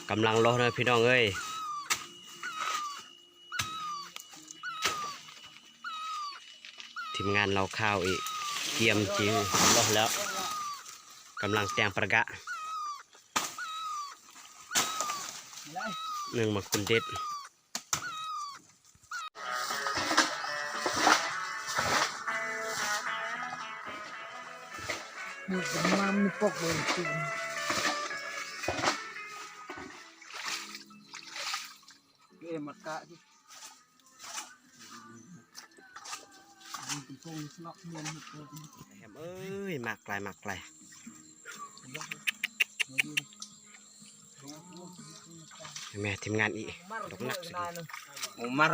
กำลังรอนะพี่น้องเอ้ยทีมงานเราข้าวอีกเกียมจิ๋วรอแล้วกำลังแต่งประกะหนึ่งมาคุณเด็ดมันมีปกเลยจริงมากะที่แฮมเอ้ยมากไกลมากไกลแม่ทีมงานอีกดอกนักสิ mar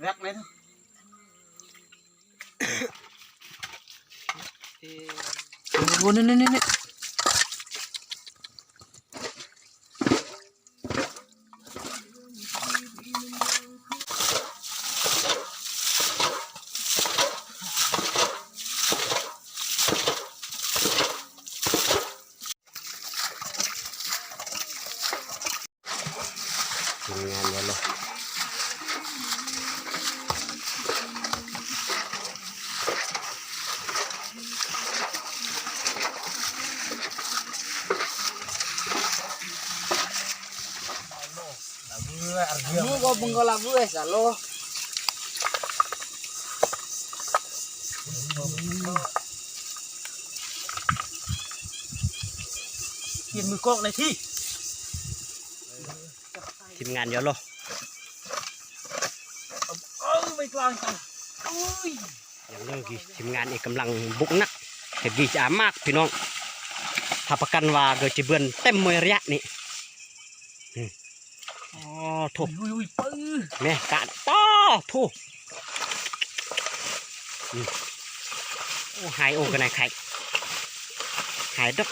rắc đấy thôi nèทีมงานเยอะเลยLu kok bengkol labu salo. Kiênมือกอกเลยที่ทีมงานเยอะเลยไม่กลางจังอย่างเลิกกี่ทีมงานอีกกำลังบุกนักเห็ดดีจ้ามากพี่น้องถ้าประกันว่าเกิดจะเบือนเต็มมวยระยะนี่อ๋อถูกแม่กะต้อถูกโอ้หายโอ้กันไหนไข่หายดึก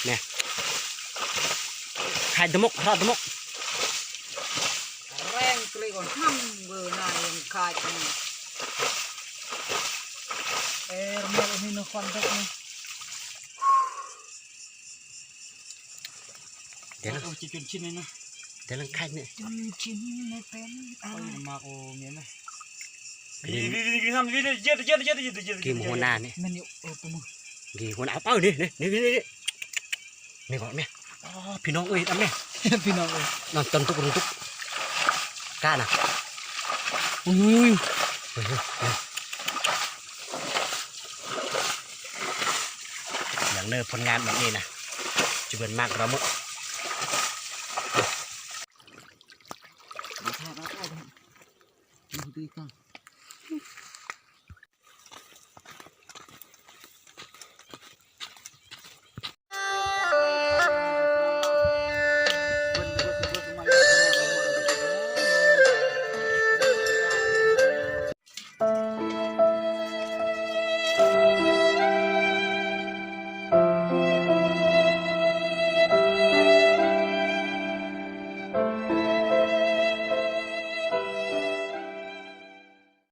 เนี่ยหายตะมกทอดตะมกแรงเกลียก่อนห้ำเบอร์นายยังขาดนี่เออเมื่อนี้นครดักนี่เดี๋ยวนะ จะจุดชิ้นเลยนะเดี๋ยวลังไข่เนี่ยชิ้นไม่เป็นมาโอเมียไหมกี่หัวหน้าเนี่ย มันอยู่ตัวมึงกี่หัวหน้าเป้าดินี่ก่อนแม่อ๋อพี่น้องเอ้ยทำแม่ พี่น้องเอ้ยนอนต้นตุกกล้านะอุ้ยอย่างเนิบผลงานแบบนี้นะจะเป็นมากเราเมื่อมาถ่ายดูดีกัน